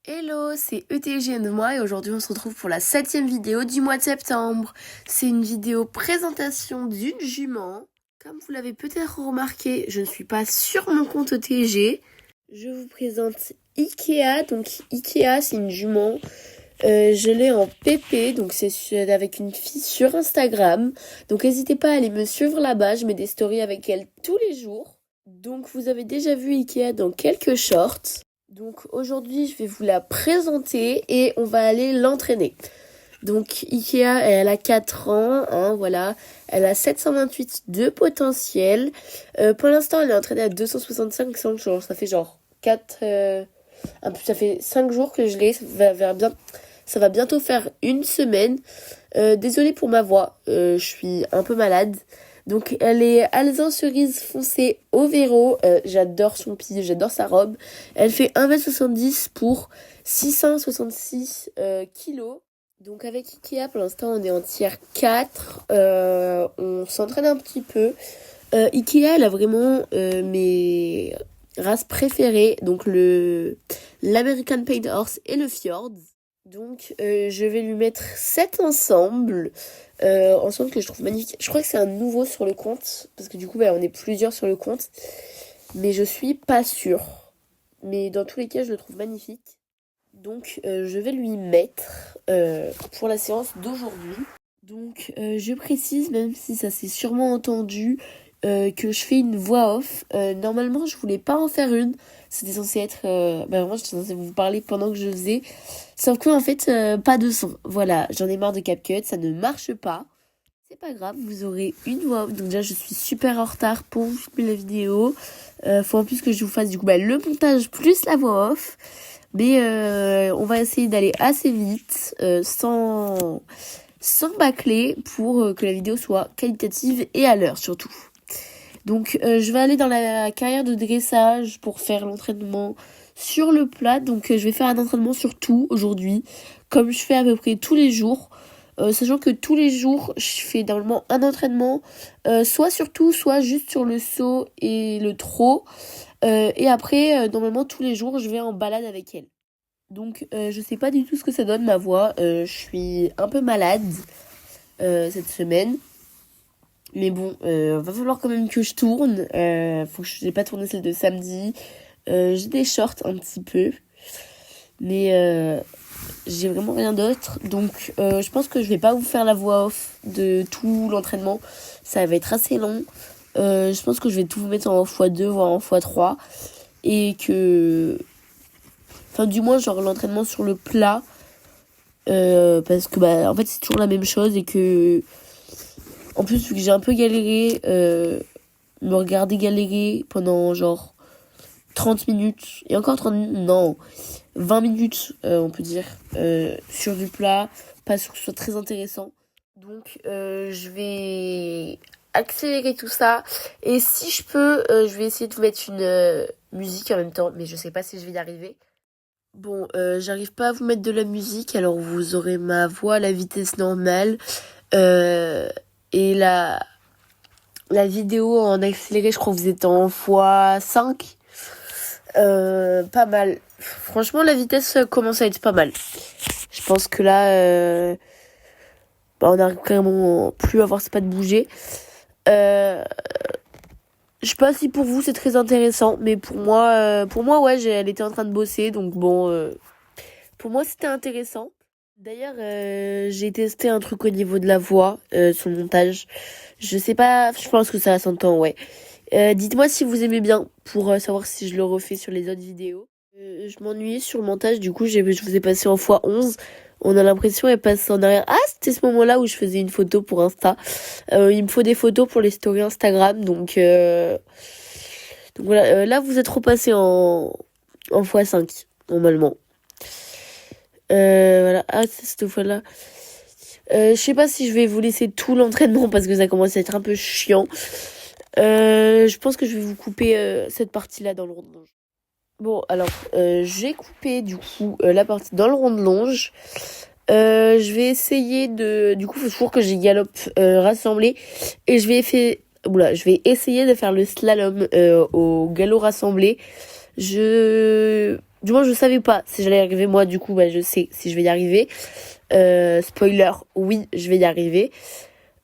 Hello, c'est ETG de moi et aujourd'hui on se retrouve pour la 7e vidéo du mois de septembre. C'est une vidéo présentation d'une jument. Comme vous l'avez peut-être remarqué, je ne suis pas sur mon compte ETG. Je vous présente Ikea. Donc Ikea, c'est une jument. Je l'ai en PP, donc c'est avec une fille sur Instagram. Donc n'hésitez pas à aller me suivre là-bas, je mets des stories avec elle tous les jours. Donc vous avez déjà vu Ikea dans quelques shorts. Donc aujourd'hui, je vais vous la présenter et on va aller l'entraîner. Donc Ikea, elle a 4 ans, hein, voilà. Elle a 728 de potentiel. Pour l'instant, elle est entraînée à 265 jours. Ça fait genre 4... ça fait 5 jours que je l'ai. Ça va bientôt faire une semaine. Désolée pour ma voix, je suis un peu malade. Donc elle est alezan cerise foncé au véro. J'adore son pied, j'adore sa robe. Elle fait 1m70 pour 666 kilos. Donc avec Ikea, pour l'instant, on est en tiers 4. On s'entraîne un petit peu. Ikea, elle a vraiment mes races préférées. Donc l'American Paint Horse et le Fjord. Donc je vais lui mettre 7 ensemble. Ensemble que je trouve magnifique. Je crois que c'est un nouveau sur le compte. Parce que du coup, on est plusieurs sur le compte. Mais je suis pas sûre. Mais dans tous les cas, je le trouve magnifique. Donc je vais lui mettre pour la séance d'aujourd'hui. Donc je précise, même si ça s'est sûrement entendu, que je fais une voix off. Normalement, je voulais pas en faire une. C'était censé être... vraiment, j'étais censée vous parler pendant que je faisais. Sauf que, en fait, pas de son. Voilà, j'en ai marre de CapCut, ça ne marche pas. C'est pas grave, vous aurez une voix off. Donc déjà, je suis super en retard pour vous filmer la vidéo. Faut en plus que je vous fasse du coup le montage plus la voix off. Mais on va essayer d'aller assez vite, sans bâcler, pour que la vidéo soit qualitative et à l'heure surtout. Donc je vais aller dans la carrière de dressage pour faire l'entraînement sur le plat. Donc je vais faire un entraînement sur tout aujourd'hui, comme je fais à peu près tous les jours. Sachant que tous les jours, je fais normalement un entraînement, soit sur tout, soit juste sur le saut et le trot. Et après, normalement, tous les jours, je vais en balade avec elle. Donc je sais pas du tout ce que ça donne ma voix. Je suis un peu malade cette semaine. Mais bon, va falloir quand même que je tourne. Faut que j'ai pas tourné celle de samedi. J'ai des shorts un petit peu. Mais j'ai vraiment rien d'autre. Donc je pense que je vais pas vous faire la voix off de tout l'entraînement. Ça va être assez long. Je pense que je vais tout vous mettre en x2 voire en x3. Et que... Enfin du moins genre l'entraînement sur le plat. Parce que en fait c'est toujours la même chose. Et que... En plus, vu que j'ai un peu galéré, me regarder galérer pendant genre 30 minutes, et encore 30 minutes, non, 20 minutes, on peut dire, sur du plat, pas sûr que ce soit très intéressant. Donc, je vais accélérer tout ça, et si je peux, je vais essayer de vous mettre une musique en même temps, mais je sais pas si je vais y arriver. Bon, j'arrive pas à vous mettre de la musique, alors vous aurez ma voix à la vitesse normale, et la vidéo en accéléré, je crois que vous êtes en x5. Pas mal. Franchement, la vitesse commence à être pas mal. Je pense que là, on n'arrive carrément plus à voir c'est pas de bouger. Je sais pas si pour vous c'est très intéressant, mais pour moi, ouais, elle était en train de bosser, donc bon, pour moi c'était intéressant. D'ailleurs, j'ai testé un truc au niveau de la voix, sur le montage. Je sais pas, je pense que ça s'entend, ouais. Dites-moi si vous aimez bien pour savoir si je le refais sur les autres vidéos. Je m'ennuyais sur le montage, du coup je vous ai passé en x11. On a l'impression qu'elle passe en arrière. Ah, c'était ce moment-là où je faisais une photo pour Insta. Il me faut des photos pour les stories Instagram, donc voilà. Là vous êtes repassé en x5 normalement. Voilà. Ah, c'est cette fois-là. Je sais pas si je vais vous laisser tout l'entraînement parce que ça commence à être un peu chiant. Je pense que je vais vous couper cette partie-là dans le rond de longe. Bon, alors, j'ai coupé du coup la partie dans le rond de longe. Je vais essayer de... Du coup, il faut toujours que j'ai galope rassemblé. Et je vais essayer de faire le slalom au galop rassemblé. Du moins, je savais pas si j'allais y arriver. Moi, du coup, bah, je sais si je vais y arriver. Spoiler, oui, je vais y arriver.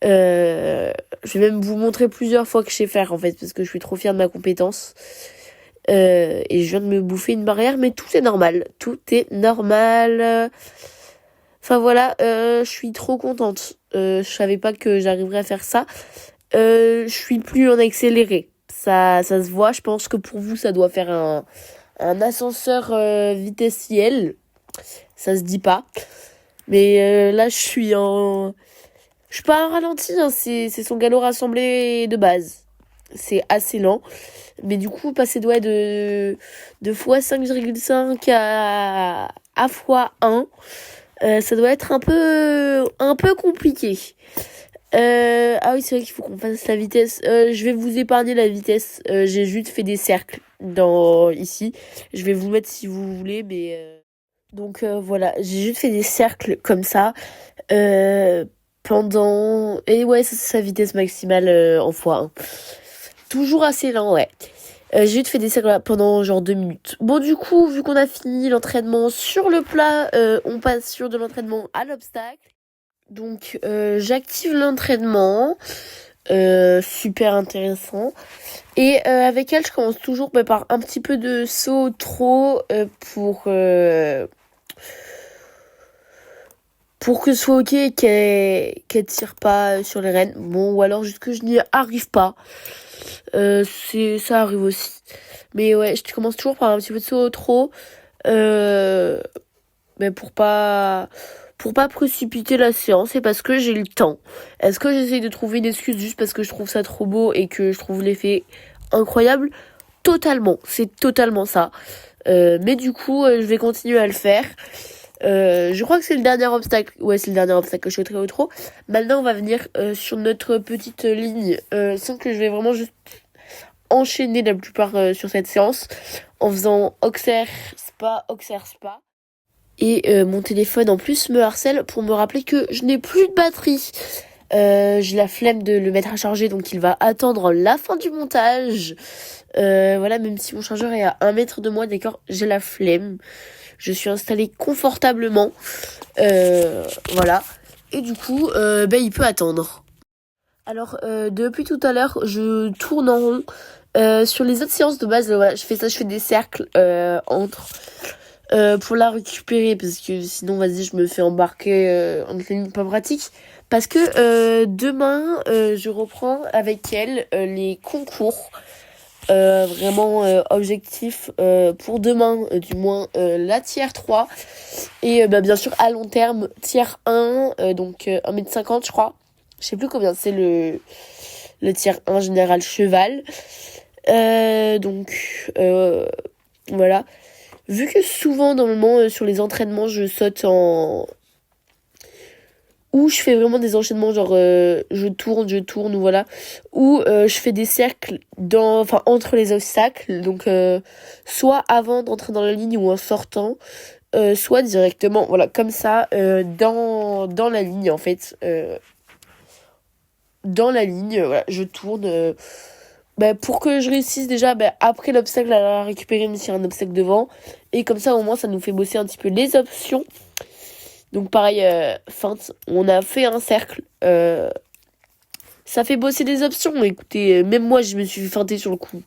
Je vais même vous montrer plusieurs fois que je sais faire, en fait, parce que je suis trop fière de ma compétence. Et je viens de me bouffer une barrière, mais tout est normal. Tout est normal. Enfin voilà, je suis trop contente. Je savais pas que j'arriverais à faire ça. Je suis plus en accéléré. Ça se voit. Je pense que pour vous, ça doit faire un ascenseur vitesse ciel. Ça se dit pas. Mais là, je suis en... Je suis pas en ralenti, hein. C'est son galop rassemblé de base. C'est assez lent. Mais du coup, passer de x5,5 à x1, ça doit être un peu compliqué. Ah oui, c'est vrai qu'il faut qu'on fasse la vitesse. Je vais vous épargner la vitesse. J'ai juste fait des cercles ici. Je vais vous mettre si vous voulez, mais donc voilà, j'ai juste fait des cercles comme ça pendant. Et ouais, ça, c'est sa vitesse maximale en x1. Toujours assez lent, ouais. J'ai juste fait des cercles pendant genre 2 minutes. Bon, du coup, vu qu'on a fini l'entraînement sur le plat, on passe sur de l'entraînement à l'obstacle. Donc, j'active l'entraînement. Super intéressant. Et avec elle, je commence toujours par un petit peu de saut trop pour que ce soit ok et qu'elle tire pas sur les rênes. Bon, ou alors juste que je n'y arrive pas. Ça arrive aussi. Mais ouais, je commence toujours par un petit peu de saut trop. Mais pour pas précipiter la séance et parce que j'ai le temps. Est-ce que j'essaye de trouver une excuse juste parce que je trouve ça trop beau et que je trouve l'effet incroyable? Totalement, c'est totalement ça. Mais du coup, je vais continuer à le faire. Je crois que c'est le dernier obstacle. Ouais, c'est le dernier obstacle que je souhaiterais au trop. Maintenant, on va venir sur notre petite ligne. Sans que je vais vraiment juste enchaîner la plupart sur cette séance en faisant Auxerre Spa. Et mon téléphone en plus me harcèle pour me rappeler que je n'ai plus de batterie. J'ai la flemme de le mettre à charger, donc il va attendre la fin du montage. Voilà, même si mon chargeur est à 1 mètre de moi, d'accord, j'ai la flemme. Je suis installée confortablement. Voilà. Et du coup, il peut attendre. Alors, depuis tout à l'heure, je tourne en rond. Sur les autres séances de base, voilà, je fais des cercles entre... pour la récupérer, parce que sinon, vas-y, je me fais embarquer en clinique pas pratique. Parce que demain, je reprends avec elle les concours. Vraiment objectif pour demain, du moins la tiers 3. Et bien sûr, à long terme, tiers 1, donc 1,50 m, je crois. Je sais plus combien c'est le tiers 1 général cheval. Donc, voilà. Vu que souvent, normalement, sur les entraînements, je saute ou je fais vraiment des enchaînements, genre je tourne, ou voilà. Ou je fais des cercles entre les obstacles. Donc, soit avant d'entrer dans la ligne ou en sortant. Soit directement, voilà, comme ça, dans la ligne, en fait. Dans la ligne, voilà, je tourne... pour que je réussisse déjà après l'obstacle à la récupérer même s'il y a un obstacle devant, et comme ça au moins ça nous fait bosser un petit peu les options. Donc pareil, feinte, on a fait un cercle, ça fait bosser des options. Écoutez, même moi je me suis feinté sur le coup.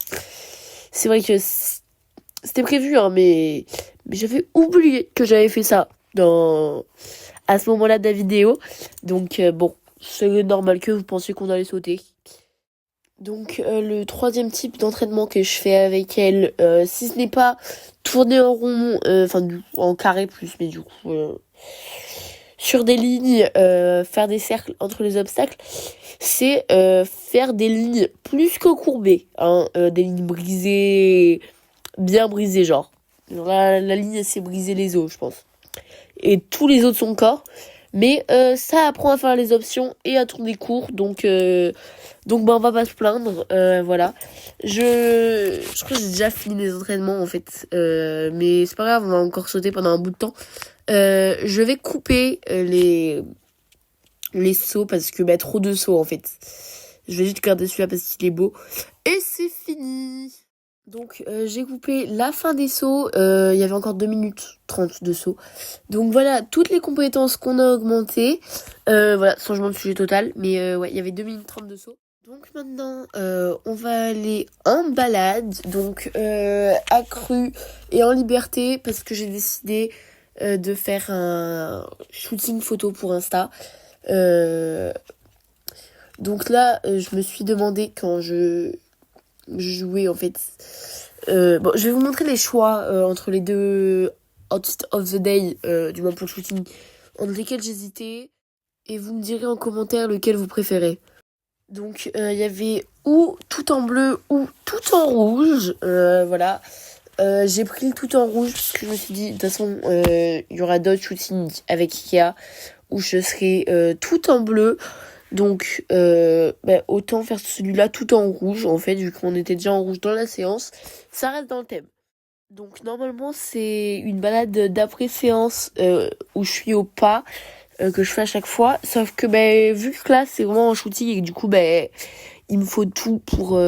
C'est vrai que c'était prévu, hein, mais j'avais oublié que j'avais fait ça à ce moment-là de la vidéo. Donc bon, c'est normal que vous pensiez qu'on allait sauter. Donc le troisième type d'entraînement que je fais avec elle, si ce n'est pas tourner en rond, en carré plus, mais du coup sur des lignes, faire des cercles entre les obstacles, c'est faire des lignes plus que courbées, hein, des lignes brisées, bien brisées, genre la ligne c'est briser les os, je pense, et tous les os de son corps. Mais ça apprend à faire les options et à tourner court, donc on va pas se plaindre, voilà. Je crois que j'ai déjà fini les entraînements en fait, mais c'est pas grave, on va encore sauter pendant un bout de temps. Je vais couper les sauts parce que trop de sauts en fait. Je vais juste garder celui-là parce qu'il est beau. Et c'est fini. Donc j'ai coupé la fin des sauts, il y avait encore 2 minutes 30 de sauts. Donc voilà, toutes les compétences qu'on a augmentées. Voilà, changement de sujet total, mais ouais, il y avait 2 minutes 30 de sauts. Donc maintenant, on va aller en balade, donc accru et en liberté, parce que j'ai décidé de faire un shooting photo pour Insta. Donc là, je me suis demandé quand je jouais en fait. Bon, je vais vous montrer les choix entre les deux outfits of the day, du moins pour le shooting, entre lesquels j'hésitais, et vous me direz en commentaire lequel vous préférez. Donc il y avait ou tout en bleu ou tout en rouge, voilà. J'ai pris le tout en rouge parce que je me suis dit, de toute façon, il y aura d'autres shootings avec Ikea où je serai tout en bleu. Donc, autant faire celui-là tout en rouge, en fait, vu qu'on était déjà en rouge dans la séance. Ça reste dans le thème. Donc, normalement, c'est une balade d'après-séance où je suis au pas, que je fais à chaque fois. Sauf que, vu que là, c'est vraiment un shooting et que du coup, il me faut tout pour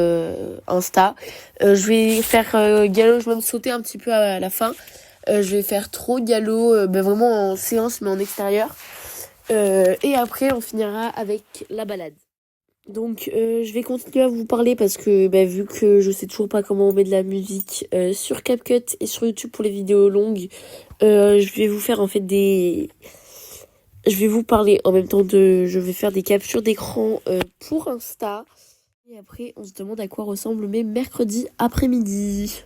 Insta. Je vais faire galop, je vais même sauter un petit peu à la fin. Je vais faire trop galop, vraiment en séance, mais en extérieur. Et après, on finira avec la balade. Donc, je vais continuer à vous parler parce que, vu que je sais toujours pas comment on met de la musique sur CapCut et sur YouTube pour les vidéos longues, je vais vous faire en fait je vais vous parler en même temps je vais faire des captures d'écran pour Insta. Et après, on se demande à quoi ressemblent mes mercredis après-midi.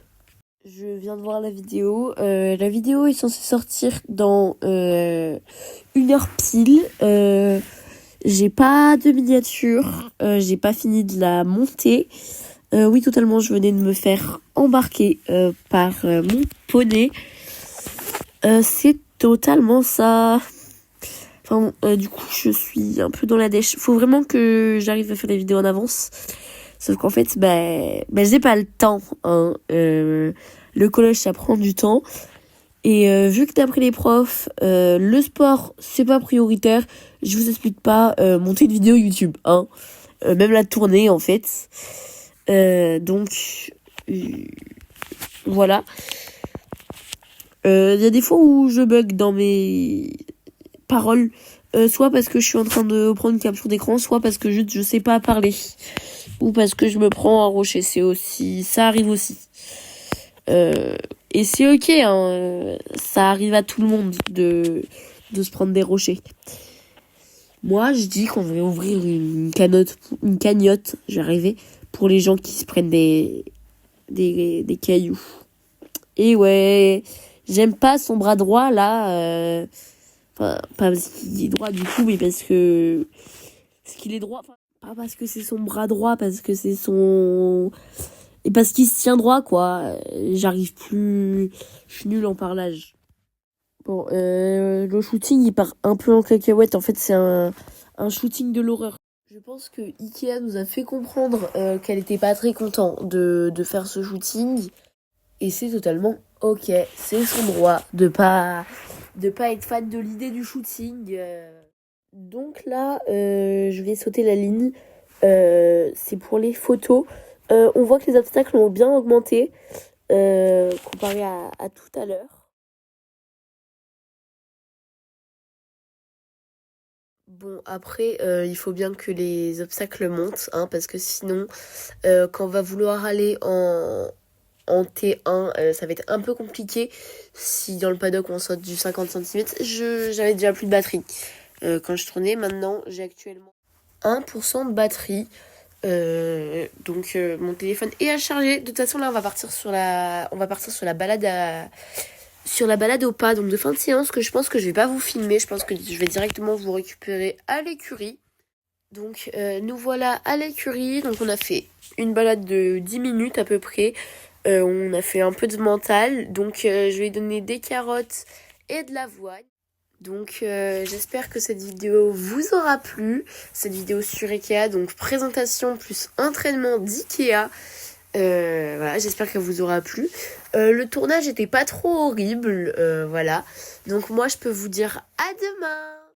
Je viens de voir la vidéo. La vidéo est censée sortir dans 1 heure pile. J'ai pas de miniature. J'ai pas fini de la monter. Oui, totalement, je venais de me faire embarquer par mon poney. C'est totalement ça. Enfin, du coup, je suis un peu dans la dèche. Faut vraiment que j'arrive à faire des vidéos en avance. Sauf qu'en fait, j'ai pas le temps, hein. Le collège, ça prend du temps. Et vu que d'après les profs, le sport, c'est pas prioritaire, je vous explique pas monter une vidéo YouTube, hein. Même la tourner, en fait. Donc, voilà. Il y a des fois où je bug dans mes paroles. Soit parce que je suis en train de prendre une capture d'écran, soit parce que je sais pas parler. Ou parce que je me prends un rocher, ça arrive aussi. Et c'est ok, hein, ça arrive à tout le monde de se prendre des rochers. Moi, je dis qu'on va ouvrir une cagnotte, je vais arriver, pour les gens qui se prennent des cailloux. Et ouais, j'aime pas son bras droit, là, enfin, pas parce qu'il est droit du coup, mais parce qu'il est droit, enfin, pas parce que c'est son bras droit, parce que c'est son... Et parce qu'il se tient droit, quoi. J'arrive plus... Je suis nulle en parlage. Bon, le shooting, il part un peu en cacahuète. En fait, c'est un shooting de l'horreur. Je pense que Ikea nous a fait comprendre qu'elle était pas très contente de faire ce shooting. Et c'est totalement ok. C'est son droit de pas être fan de l'idée du shooting. Donc là, je vais sauter la ligne. C'est pour les photos. On voit que les obstacles ont bien augmenté comparé à tout à l'heure. Bon, après, il faut bien que les obstacles montent, hein, parce que sinon, quand on va vouloir aller en T1, ça va être un peu compliqué. Si dans le paddock on saute du 50 cm, j'avais déjà plus de batterie. Quand je tournais, maintenant, j'ai actuellement 1% de batterie. Donc mon téléphone est à charger. De toute façon là on va partir sur la balade au pas, donc de fin de séance, que je pense que je vais pas vous filmer. Je pense que je vais directement vous récupérer à l'écurie. Donc nous voilà à l'écurie. Donc on a fait une balade de 10 minutes à peu près. On a fait un peu de mental. Donc je vais donner des carottes et de l'avoine. Donc j'espère que cette vidéo vous aura plu, cette vidéo sur Ikea, donc présentation plus entraînement d'Ikea. Voilà, j'espère qu'elle vous aura plu. Le tournage était pas trop horrible, voilà. Donc moi je peux vous dire à demain.